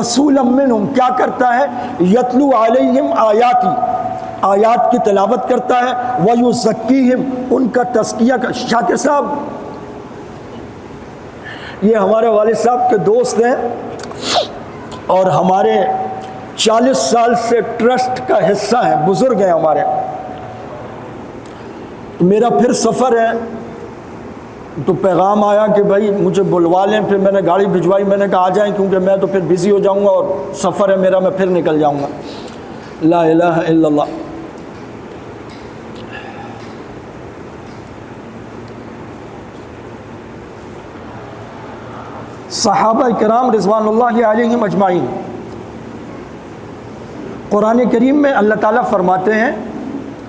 رسولا منہم، کیا کرتا ہے؟ یتلو علیہم آیاتی، آیات کی تلاوت کرتا ہے، وَيُزَكِّيهِمْ، ان کا تزکیہ کا۔ شاکر صاحب یہ ہمارے والد صاحب کے دوست ہیں اور ہمارے 40 سال سے ٹرسٹ کا حصہ ہیں، بزرگ ہیں ہمارے۔ میرا پھر سفر ہے تو پیغام آیا کہ بھائی مجھے بلوا لیں، پھر میں نے گاڑی بھجوائی، میں نے کہا آ جائیں کیونکہ میں تو پھر بزی ہو جاؤں گا اور سفر ہے میرا، میں پھر نکل جاؤں گا۔ لا الہ الا اللہ۔ صحابہ کرام رضوان اللہ علیہم اجمعین، قرآن کریم میں اللہ تعالیٰ فرماتے ہیں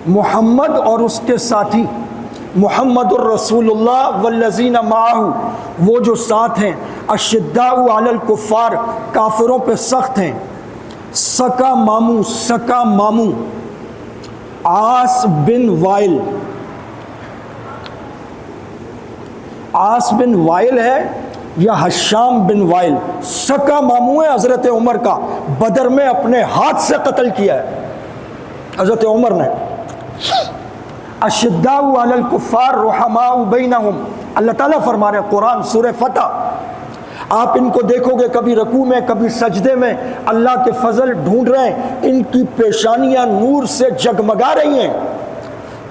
محمد اور اس کے ساتھی، محمد الرسول اللہ والذین معہ، وہ جو ساتھ ہیں، اشداء علی الکفار، کافروں پہ سخت ہیں، سکا مامو، سکا مامو، عاص بن وائل، عاص بن وائل ہے یا حشام بن وائل، سکا مامو ہے حضرت عمر کا، بدر میں اپنے ہاتھ سے قتل کیا ہے حضرت عمر نے۔ اشداء علی الکفار رحماء بینہم، اللہ تعالیٰ فرما رہے ہیں قرآن سورہ فتح، آپ ان کو دیکھو گے کبھی رکوع میں کبھی سجدے میں اللہ کے فضل ڈھونڈ رہے ہیں، ان کی پیشانیاں نور سے جگمگا رہی ہیں،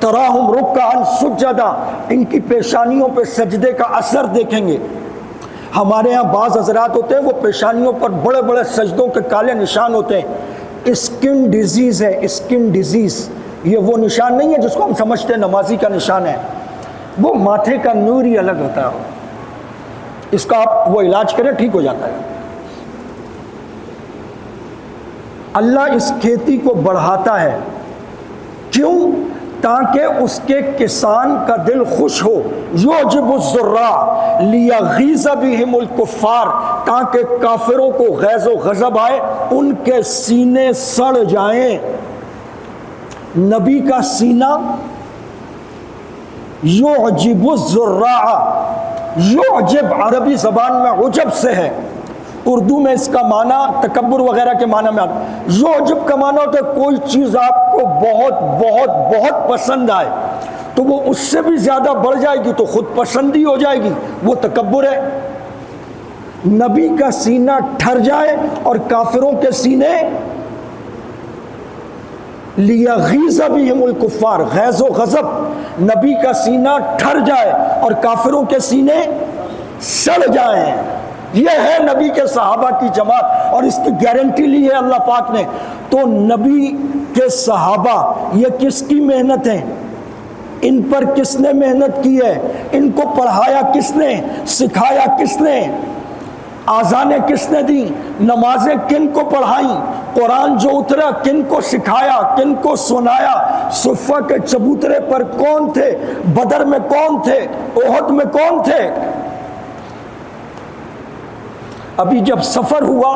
تراہم رکعا سجدا، ان کی پیشانیوں پہ سجدے کا اثر دیکھیں گے۔ ہمارے ہاں بعض حضرات ہوتے ہیں وہ پیشانیوں پر بڑے بڑے سجدوں کے کالے نشان ہوتے ہیں، اسکن ڈیزیز ہے، اسکن ڈیزیز، یہ وہ نشان نہیں ہے جس کو ہم سمجھتے ہیں نمازی کا نشان ہے، وہ ماتھے کا نور ہی الگ ہوتا ہے، اس کا آپ وہ علاج کریں ٹھیک ہو جاتا ہے۔ اللہ اس کھیتی کو بڑھاتا ہے، کیوں؟ تاکہ اس کے کسان کا دل خوش ہو، یعجب الزراع لیغیظ بہم الکفار، تاکہ کافروں کو غیظ و غضب آئے، ان کے سینے سڑ جائیں۔ نبی کا سینہ یعجب الزراع، یعجب عربی زبان میں عجب سے ہے، اردو میں اس کا معنی تکبر وغیرہ کے معنی میں آتا ہے۔ یعجب کا معنی ہوتا ہے کوئی چیز آپ کو بہت بہت بہت پسند آئے تو وہ اس سے بھی زیادہ بڑھ جائے گی تو خود پسندی ہو جائے گی، وہ تکبر ہے۔ نبی کا سینہ ٹھر جائے اور کافروں کے سینے، لیغیظ بہم الکفار، غیظ و غضب، نبی کا سینہ ٹھر جائے اور کافروں کے سینے سڑ جائیں۔ یہ ہے نبی کے صحابہ کی جماعت، اور اس کی گارنٹی لی ہے اللہ پاک نے۔ تو نبی کے صحابہ یہ کس کی محنت ہے؟ ان پر کس نے محنت کی ہے؟ ان کو پڑھایا کس نے؟ سکھایا کس نے؟ آذانیں کس نے دی؟ نمازیں کن کو پڑھائیں؟ قرآن جو اترا کن کو سکھایا، کن کو سنایا؟ صفہ کے چبوترے پر کون تھے؟ بدر میں کون تھے؟ احد میں کون تھے؟ ابھی جب سفر ہوا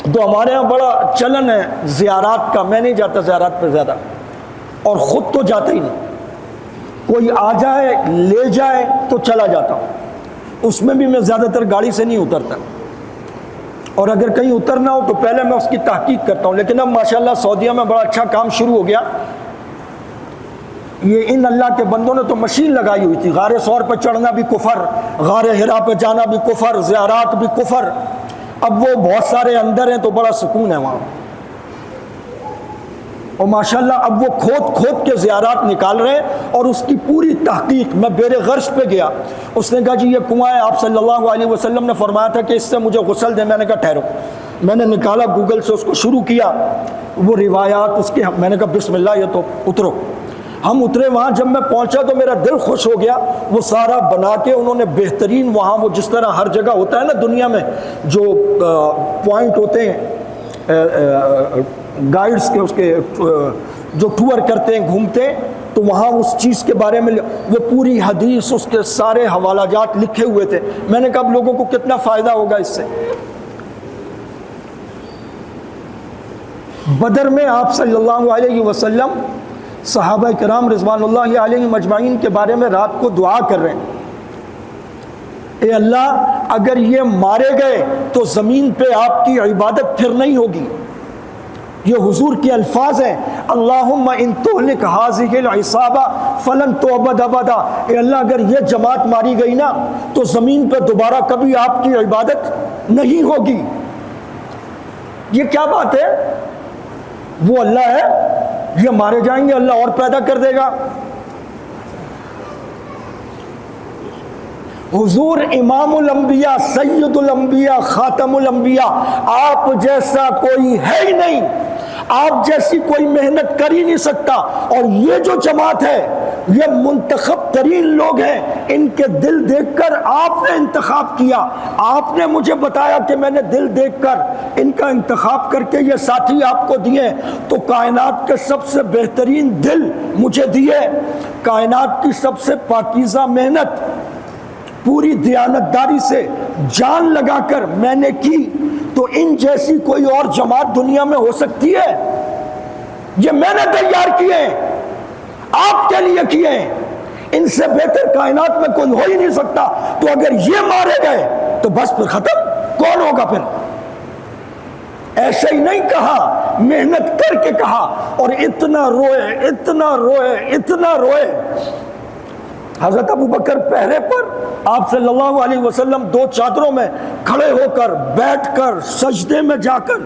تو ہمارے ہاں بڑا چلن ہے زیارات کا۔ میں نہیں جاتا زیارات پہ زیادہ، اور خود تو جاتا ہی نہیں۔ کوئی آ جائے لے جائے تو چلا جاتا ہوں، اس میں بھی میں زیادہ تر گاڑی سے نہیں اترتا، اور اگر کہیں اترنا ہو تو پہلے میں اس کی تحقیق کرتا ہوں۔ لیکن اب ماشاءاللہ سعودیہ میں بڑا اچھا کام شروع ہو گیا۔ یہ ان اللہ کے بندوں نے تو مشین لگائی ہوئی تھی، غار ثور پہ چڑھنا بھی کفر، غار حرا پہ جانا بھی کفر، زیارات بھی کفر۔ اب وہ بہت سارے اندر ہیں تو بڑا سکون ہے وہاں، اور ماشاءاللہ اب وہ کھود کے زیارات نکال رہے ہیں، اور اس کی پوری تحقیق۔ میں بیر غرض پہ گیا، اس نے کہا جی یہ کنواں ہے، آپ صلی اللہ علیہ وسلم نے فرمایا تھا کہ اس سے مجھے غسل دے۔ میں نے کہا ٹھہرو، میں نے نکالا گوگل سے، اس کو شروع کیا وہ روایات اس کی۔ میں نے کہا بسم اللہ، یہ تو اترو۔ ہم اترے وہاں، جب میں پہنچا تو میرا دل خوش ہو گیا۔ وہ سارا بنا کے انہوں نے بہترین، وہاں وہ جس طرح ہر جگہ ہوتا ہے نا دنیا میں جو پوائنٹ ہوتے ہیں گائیڈز کے، اس کے جو ٹور کرتے ہیں گھومتے ہیں، تو وہاں اس چیز کے بارے میں وہ پوری حدیث، اس کے سارے حوالہ جات لکھے ہوئے تھے۔ میں نے کہا اب لوگوں کو کتنا فائدہ ہوگا اس سے۔ بدر میں آپ صلی اللہ علیہ وسلم صحابہ کرام رضوان اللہ علیہ مجمعین کے بارے میں رات کو دعا کر رہے ہیں، اے اللہ اگر یہ مارے گئے تو زمین پہ آپ کی عبادت پھر نہیں ہوگی۔ یہ حضور کے الفاظ ہیں، اللہم ان تہلک ہذہ العصابہ فلن تعبد ابدا۔ اے اللہ اگر یہ جماعت ماری گئی نا تو زمین پہ دوبارہ کبھی آپ کی عبادت نہیں ہوگی۔ یہ کیا بات ہے؟ وہ اللہ ہے، یہ مارے جائیں گے اللہ اور پیدا کر دے گا۔ حضور امام الانبیاء، سید الانبیاء، خاتم الانبیاء، آپ جیسا کوئی ہے ہی نہیں، آپ جیسی کوئی محنت کر ہی نہیں سکتا۔ اور یہ جو جماعت ہے یہ منتخب ترین لوگ ہیں، ان کے دل دیکھ کر آپ نے انتخاب کیا۔ آپ نے مجھے بتایا کہ میں نے دل دیکھ کر ان کا انتخاب کر کے یہ ساتھی آپ کو دیے، تو کائنات کے سب سے بہترین دل مجھے دیے، کائنات کی سب سے پاکیزہ محنت پوری دیانتداری سے جان لگا کر میں نے کی، تو ان جیسی کوئی اور جماعت دنیا میں ہو سکتی ہے؟ یہ میں نے تیار کیے ہیں، آپ کے لیے کیے ہیں، ان سے بہتر کائنات میں کوئی ہو ہی نہیں سکتا۔ تو اگر یہ مارے گئے تو بس پھر ختم، کون ہوگا پھر؟ ایسے ہی نہیں کہا، محنت کر کے کہا، اور اتنا روئے اتنا روئے اتنا روئے۔ حضرت ابو بکر پہرے پر، آپ صلی اللہ علیہ وسلم دو چادروں میں کھڑے ہو کر، بیٹھ کر، سجدے میں جا کر،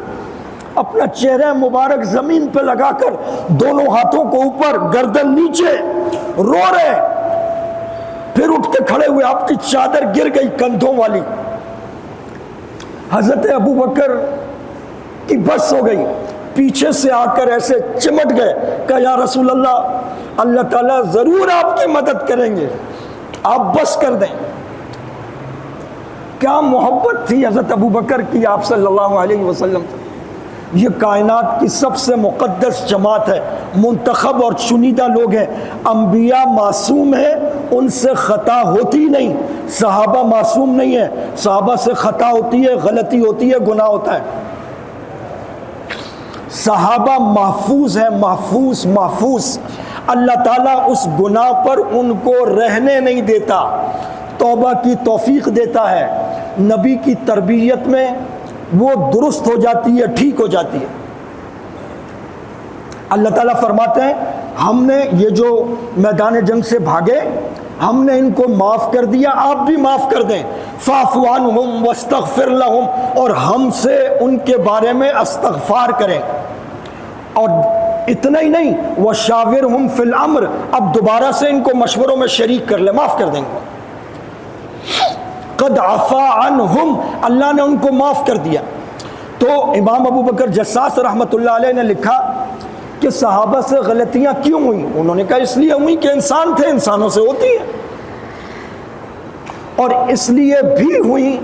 اپنا چہرہ مبارک زمین پہ لگا کر، دونوں ہاتھوں کو اوپر، گردن نیچے، رو رہے۔ پھر اٹھ کے کھڑے ہوئے، آپ کی چادر گر گئی کندھوں والی۔ حضرت ابو بکر کی بس ہو گئی، پیچھے سے آ کر ایسے چمٹ گئے، کہا یا رسول اللہ، اللہ تعالیٰ ضرور آپ کی مدد کریں گے، آپ بس کر دیں۔ کیا محبت تھی حضرت ابو بکر کی آپ صلی اللہ علیہ وسلم سے۔ یہ کائنات کی سب سے مقدس جماعت ہے، منتخب اور چنیدہ لوگ ہیں۔ انبیاء معصوم ہیں، ان سے خطا ہوتی نہیں، صحابہ معصوم نہیں ہیں، صحابہ سے خطا ہوتی ہے، غلطی ہوتی ہے، گناہ ہوتا ہے۔ صحابہ محفوظ ہیں، محفوظ۔ اللہ تعالیٰ اس گناہ پر ان کو رہنے نہیں دیتا، توبہ کی توفیق دیتا ہے۔ نبی کی تربیت میں وہ درست ہو جاتی ہے، ٹھیک ہو جاتی ہے۔ اللہ تعالیٰ فرماتے ہیں ہم نے یہ جو میدان جنگ سے بھاگے، ہم نے ان کو معاف کر دیا، آپ بھی معاف کر دیں۔ فاعف عنہم واستغفر لہم، اور ہم سے ان کے بارے میں استغفار کریں۔ اور اتنا ہی نہیں، وشاورہم فی الامر، اب دوبارہ سے ان کو مشوروں میں شریک کر لیں، معاف کر دیں گے۔ قد عفا عنہم، اللہ نے ان کو معاف کر دیا۔ تو امام ابو بکر جساس رحمۃ اللہ علیہ نے لکھا کہ صحابہ سے غلطیاں کیوں ہوئیں؟ انہوں نے کہا اس لیے ہوئی کہ انسان تھے، انسانوں سے ہوتی ہیں، اور اس لیے بھی ہوئی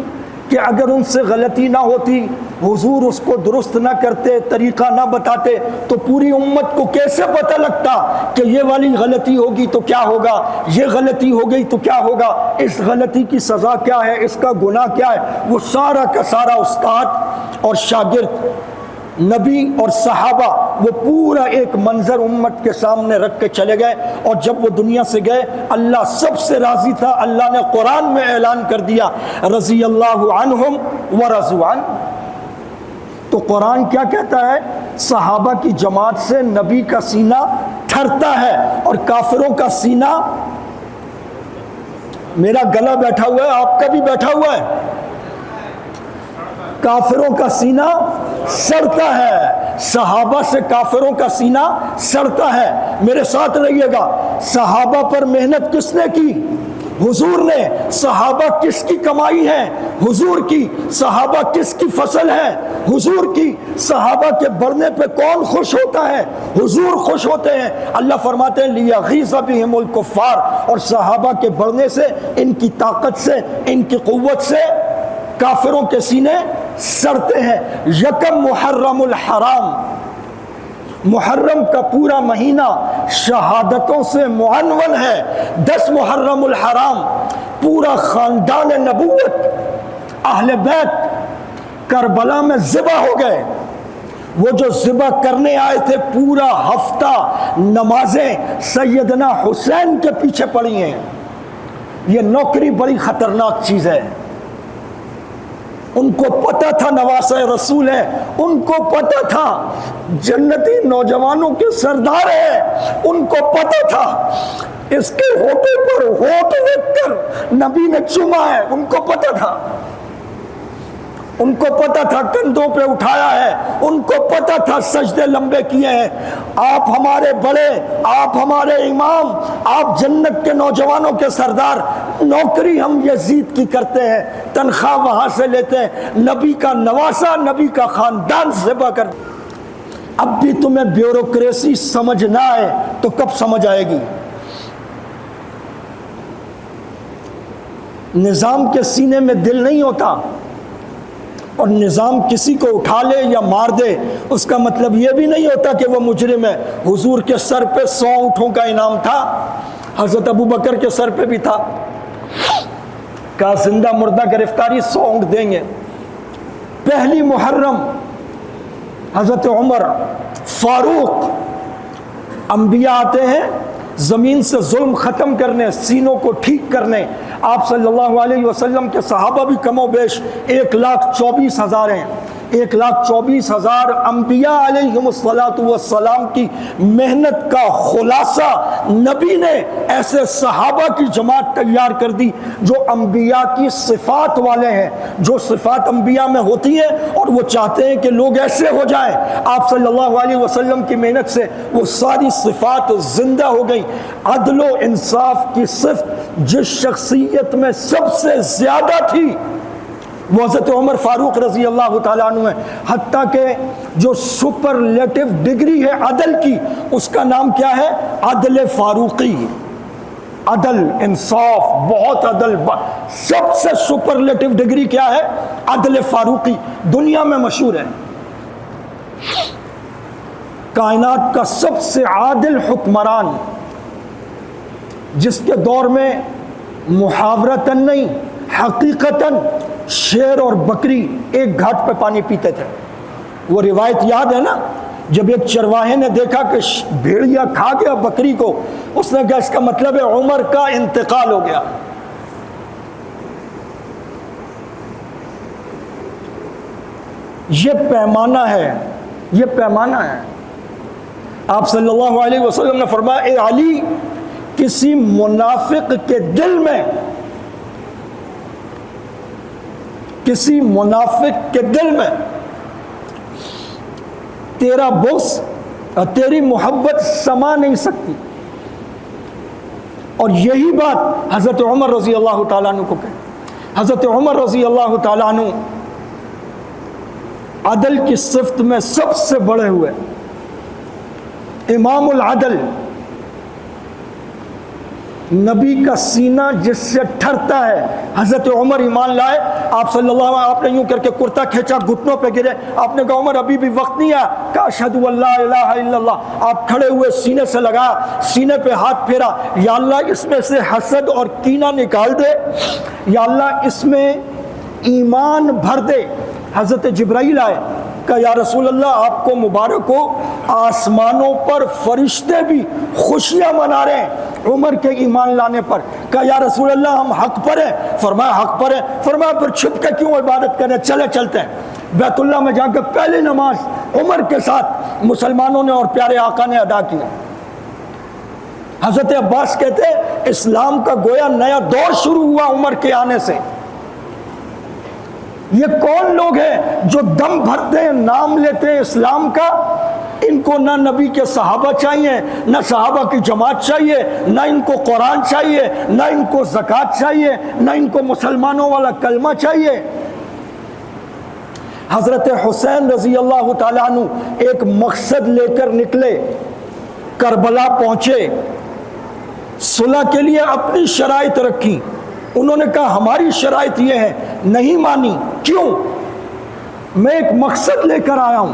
کہ اگر ان سے غلطی نہ ہوتی، حضور اس کو درست نہ کرتے، طریقہ نہ بتاتے، تو پوری امت کو کیسے پتہ لگتا کہ یہ والی غلطی ہوگی تو کیا ہوگا، یہ غلطی ہو گئی تو کیا ہوگا، اس غلطی کی سزا کیا ہے، اس کا گناہ کیا ہے۔ وہ سارا کا سارا استاد اور شاگرد، نبی اور صحابہ، وہ پورا ایک منظر امت کے سامنے رکھ کے چلے گئے، اور جب وہ دنیا سے گئے اللہ سب سے راضی تھا۔ اللہ نے قرآن میں اعلان کر دیا رضی اللہ عنہم ورضوا عنہ۔ تو قرآن کیا کہتا ہے؟ صحابہ کی جماعت سے نبی کا سینہ ٹھرتا ہے اور کافروں کا سینہ، میرا گلا بیٹھا ہوا ہے، آپ کا بھی بیٹھا ہوا ہے، کافروں کا سینہ سڑتا ہے۔ صحابہ سے کافروں کا سینہ سڑتا ہے۔ میرے ساتھ رہیے گا، صحابہ پر محنت کس نے کی؟ حضور نے۔ صحابہ کس کی کمائی ہے؟ حضور کی۔ صحابہ کس کی فصل ہے؟ حضور کی۔ صحابہ کے بڑھنے پہ کون خوش ہوتا ہے؟ حضور خوش ہوتے ہیں۔ اللہ فرماتے ہیں لیغیظ بہم الکفار، اور صحابہ کے بڑھنے سے، ان کی طاقت سے، ان کی قوت سے کافروں کے سینے سڑتے ہیں۔ یکم محرم الحرام، محرم کا پورا مہینہ شہادتوں سے معنون ہے۔ 10 محرم الحرام پورا خاندان نبوت، اہل بیت کربلا میں ذبح ہو گئے۔ وہ جو ذبح کرنے آئے تھے، پورا ہفتہ نمازیں سیدنا حسین کے پیچھے پڑی ہیں۔ یہ نوکری بڑی خطرناک چیز ہے۔ ان کو پتہ تھا نواسہ رسول ہے، ان کو پتہ تھا جنتی نوجوانوں کے سردار ہے، ان کو پتہ تھا اس کے ہوٹے پر ہوٹ رکھ کر نبی نے چوما ہے، ان کو پتہ تھا، ان کو پتہ تھا کندھوں پہ اٹھایا ہے، ان کو پتہ تھا سجدے لمبے کیے ہیں۔ آپ ہمارے بڑے، آپ ہمارے امام، آپ جنت کے نوجوانوں کے سردار، نوکری ہم یزید کی کرتے ہیں، تنخواہ وہاں سے لیتے ہیں، نبی کا نواسہ، نبی کا خاندان ذبح کر۔ اب بھی تمہیں بیوروکریسی سمجھ نہ آئے تو کب سمجھ آئے گی؟ نظام کے سینے میں دل نہیں ہوتا، اور نظام کسی کو اٹھا لے یا مار دے اس کا مطلب یہ بھی نہیں ہوتا کہ وہ مجرم ہے۔ حضور کے سر پہ 100 اونٹوں کا انعام تھا، حضرت ابو بکر کے سر پہ بھی تھا، کہا زندہ مردہ گرفتاری 100 اونٹ دیں گے۔ پہلی محرم حضرت عمر فاروق، انبیاء آتے ہیں زمین سے ظلم ختم کرنے، سینوں کو ٹھیک کرنے۔ آپ صلی اللہ علیہ وسلم کے صحابہ بھی کم و بیش 1,24,000 ہیں۔ 1,24,000 انبیاء علیہم السلام کی محنت کا خلاصہ نبی نے ایسے صحابہ کی جماعت تیار کر دی جو انبیاء کی صفات والے ہیں، جو صفات انبیاء میں ہوتی ہیں، اور وہ چاہتے ہیں کہ لوگ ایسے ہو جائیں۔ آپ صلی اللہ علیہ وسلم کی محنت سے وہ ساری صفات زندہ ہو گئی۔ عدل و انصاف کی صفت جس شخصیت میں سب سے زیادہ تھی وہ حضرت عمر فاروق رضی اللہ تعالیٰ عنہ ہے۔ حتیٰ کہ جو سپرلیٹو ڈگری ہے عدل کی، اس کا نام کیا ہے؟ عدل فاروقی۔ عدل، انصاف، بہت عدل، سب سے سپرلیٹو ڈگری کیا ہے؟ عدل فاروقی، دنیا میں مشہور ہے۔ کائنات کا سب سے عادل حکمران، جس کے دور میں محاورتاً نہیں حقیقتاً شیر اور بکری ایک گھاٹ پہ پانی پیتے تھے۔ وہ روایت یاد ہے نا، جب ایک چرواہے نے دیکھا کہ بھیڑیا کھا گیا بکری کو، اس نے کہا اس کا مطلب ہے عمر کا انتقال ہو گیا۔ یہ پیمانہ ہے، یہ پیمانہ ہے۔ آپ صلی اللہ علیہ وسلم نے فرمایا اے علی، کسی منافق کے دل میں، کسی منافق کے دل میں تیرا بغض اور تیری محبت سما نہیں سکتی۔ اور یہی بات حضرت عمر رضی اللہ تعالیٰ عنہ کو کہے، حضرت عمر رضی اللہ تعالیٰ عنہ عدل کی صفت میں سب سے بڑے ہوئے، امام العدل، نبی کا سینہ جس سے ٹھرتا ہے۔ حضرت عمر ایمان لائے، آپ صلی اللہ علیہ وسلم، آپ نے یوں کر کے کرتا کھینچا، گھٹنوں پہ گرے، آپ نے کہا عمر ابھی بھی وقت نہیں آیا، کہا اشہد ان لا الہ الا اللہ۔ آپ کھڑے ہوئے، سینے سے لگا، سینے پہ ہاتھ پھیرا، یا اللہ اس میں سے حسد اور کینہ نکال دے، یا اللہ اس میں ایمان بھر دے۔ حضرت جبرائیل آئے، کہا یا رسول اللہ آپ کو مبارک ہو، آسمانوں پر فرشتے بھی خوشیاں منا رہے ہیں عمر کے ایمان لانے پر۔ کہا یا رسول اللہ ہم حق پر ہیں، فرمایا حق پر ہیں، فرمایا پھر چھپ کے کیوں عبادت کریں، چلے چلتے ہیں۔ بیت اللہ میں جا کے پہلی نماز عمر کے ساتھ مسلمانوں نے اور پیارے آقا نے ادا کیا۔ حضرت عباس کہتے ہیں اسلام کا گویا نیا دور شروع ہوا عمر کے آنے سے۔ یہ کون لوگ ہیں جو دم بھرتے ہیں، نام لیتے ہیں اسلام کا؟ ان کو نہ نبی کے صحابہ چاہیے، نہ صحابہ کی جماعت چاہیے، نہ ان کو قرآن چاہیے، نہ ان کو زکوٰۃ چاہیے، نہ ان کو مسلمانوں والا کلمہ چاہیے۔ حضرت حسین رضی اللہ تعالیٰ عنہ ایک مقصد لے کر نکلے، کربلا پہنچے، صلح کے لیے اپنی شرائط رکھی۔ انہوں نے کہا ہماری شرائط یہ ہے، نہیں مانی۔ کیوں؟ میں ایک مقصد لے کر آیا ہوں،